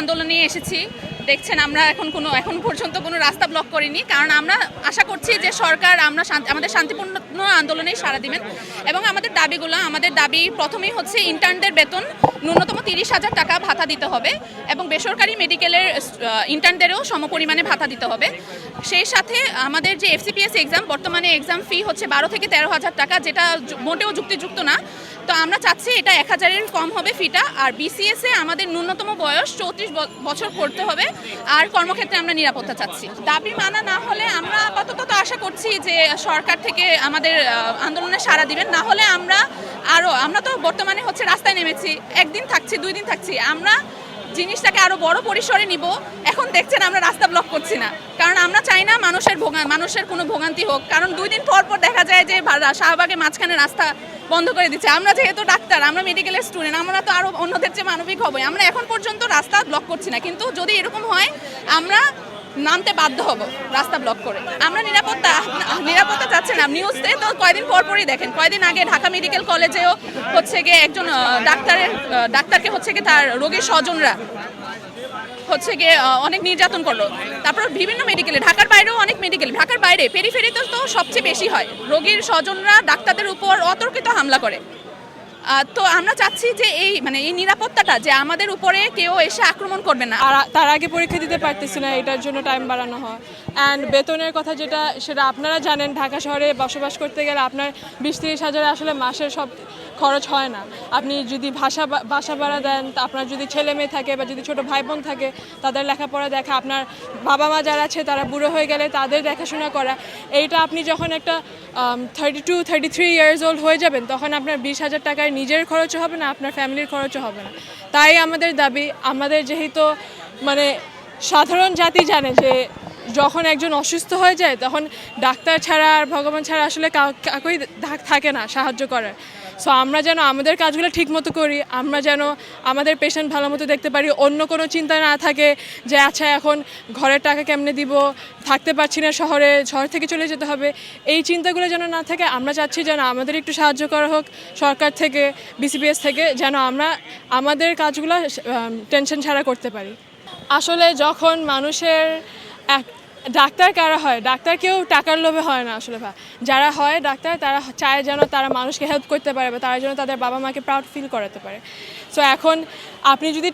আন্দোলন নিয়ে এসেছি। দেখছেন আমরা এখন পর্যন্ত কোনো রাস্তা ব্লক করিনি, কারণ আমরা আশা করছি যে সরকার আমাদের শান্তিপূর্ণ আন্দোলনেই সাড়া দিবেন এবং আমাদের দাবি প্রথমেই হচ্ছে ইন্টার্নদের বেতন ন্যূনতম 30,000 টাকা ভাতা দিতে হবে এবং বেসরকারি মেডিকেলের ইন্টার্নদেরও সমপরিমাণে ভাতা দিতে হবে। সেই সাথে আমাদের যে FCPS এক্সাম, বর্তমানে এক্সাম ফি হচ্ছে 12 থেকে 13,000 টাকা, যেটা মোটেও যুক্তিযুক্ত না। তো আমরা চাচ্ছি এটা 1,000-এর কম হবে ফিটা। আর BCS এ আমাদের ন্যূনতম বয়স 34 বছর করতে হবে। আর কর্মক্ষেত্রে আমরা নিরাপত্তা চাচ্ছি। দাবি মানা না হলে আমরা আপাতত তো আশা করছি যে সরকার থেকে আমাদের আন্দোলনে সাড়া দিবেন। না হলে আমরা তো বর্তমানে হচ্ছে রাস্তায় নেমেছি, একদিন থাকছি, 2 দিন থাকছি। আমরা জিনিসটাকে আরো বড় পরিসরে নিব। এখন দেখছেন আমরা রাস্তা ব্লক করছি না, কারণ আমরা চাই না মানুষের কোনো ভোগান্তি হোক। কারণ 2 দিন পর দেখা যায় যে শাহবাগের মাঝখানে রাস্তা বন্ধ করে দিচ্ছে। আমরা যেহেতু ডাক্তার, আমরা মেডিকেলের স্টুডেন্ট, আমরা তো আরো অন্যদের চেয়ে মানবিক হবই। আমরা এখন পর্যন্ত রাস্তা ব্লক করছি না, কিন্তু যদি এরকম হয় আমরা নামতে বাধ্য হব রাস্তা ব্লক করে। আমরা নিরাপত্তা চাচ্ছি না। নিউজে তো কয়েকদিন পরই দেখেন, কয়েকদিন আগে ঢাকা মেডিকেল কলেজেও হচ্ছে গিয়ে একজন ডাক্তারকে হচ্ছে গিয়ে তার রোগীর স্বজনরা হচ্ছে গিয়ে অনেক নির্যাতন করলো। তারপর বিভিন্ন মেডিকেলে, ঢাকার বাইরেও অনেক মেডিকেল, ঢাকার বাইরে পেরিফেরিতে তো সবচেয়ে বেশি হয়। রোগীর স্বজনরা ডাক্তারদের উপর অতর্কিত হামলা করে। তো আমরা চাচ্ছি যে এই নিরাপত্তাটা, যে আমাদের উপরে কেউ এসে আক্রমণ করবে না। আর তার আগে পরীক্ষা দিতে পারতেছি না, এটার জন্য টাইম বাড়ানো হয়। অ্যান্ড বেতনের কথা সেটা আপনারা জানেন, ঢাকা শহরে বসবাস করতে গেলে আপনার 20-30 হাজারে আসলে মাসের সব খরচ হয় না। আপনি যদি বাসা ভাড়া দেন, আপনার যদি ছেলে মেয়ে থাকে বা যদি ছোটো ভাই বোন থাকে, তাদের লেখাপড়া দেখা, আপনার বাবা মা যারা আছে তারা বুড়ো হয়ে গেলে তাদের দেখাশোনা করা, এইটা আপনি যখন একটা 32-33 ইয়ার্স ওল্ড হয়ে যাবেন, তখন আপনার 20,000 টাকায় নিজের খরচও হবে না, আপনার ফ্যামিলির খরচও হবে না। তাই আমাদের দাবি, আমাদের যেহেতু সাধারণ জাতি জানে যে যখন একজন অসুস্থ হয়ে যায় তখন ডাক্তার ছাড়া আর ভগবান ছাড়া আসলে কাউই থাকে না সাহায্য করার। সো আমরা যেন আমাদের কাজগুলো ঠিকমতো করি, আমরা যেন আমাদের পেশেন্ট ভালো মতো দেখতে পারি, অন্য কোনো চিন্তা না থাকে যে আচ্ছা এখন ঘরের টাকা কেমনে দিব, থাকতে পারছি না, শহর থেকে চলে যেতে হবে, এই চিন্তাগুলো যেন না থাকে। আমরা চাচ্ছি যেন আমাদের একটু সাহায্য করা হোক সরকার থেকে, BCPS থেকে, যেন আমরা আমাদের কাজগুলো টেনশন ছাড়া করতে পারি। আসলে যখন মানুষের ডাক্তার কারা হয়, ডাক্তার কেউ টাকার লোভে হয় না আসলে। যারা হয় ডাক্তার, তারা চায় যেন তারা মানুষকে হেল্প করতে পারে বা তারা যেন তাদের বাবা মাকে প্রাউড ফিল করাতে পারে। সো এখন আপনি যদি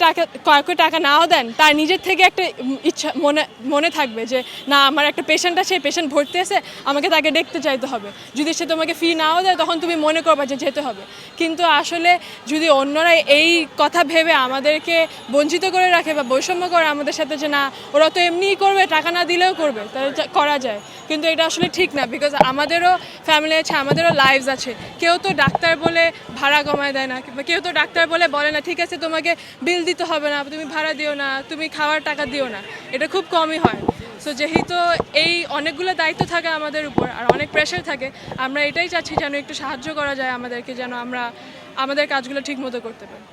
কয়েক টাকা নাও দেন, তার নিজের থেকে একটা ইচ্ছা মনে থাকবে যে না, আমার একটা পেশেন্ট আছে, পেশেন্ট ভর্তি আছে, আমাকে তাকে দেখতে চাইতে হবে। যদি সে তোমাকে ফি নাও দেয়, তখন তুমি মনে করবা যে যেতে হবে। কিন্তু আসলে যদি অন্যরা এই কথা ভেবে আমাদেরকে বঞ্চিত করে রাখে বা বৈষম্য করে আমাদের সাথে, যে না ওরা তো এমনিই করবে, টাকা না দিলেও করবে, তাহলে করা যায়। কিন্তু এটা আসলে ঠিক না, বিকজ আমাদেরও ফ্যামিলি আছে, আমাদেরও লাইফস আছে। কেউ তো ডাক্তার বলে ভাড়া কমায় দেয় না, কিংবা কেউ তো ডাক্তার বলে বলে না ঠিক আছে তোমাকে বিল দিতে হবে না, তুমি ভাড়া দিও না, তুমি খাওয়ার টাকা দিও না। এটা খুব কমই হয়। সো যেহেতু এই অনেকগুলো দায়িত্ব থাকে আমাদের উপর আর অনেক প্রেশার থাকে, আমরা এটাই চাচ্ছি যেন একটু সাহায্য করা যায় আমাদেরকে, যেন আমরা আমাদের কাজগুলো ঠিক মতো করতে পারি।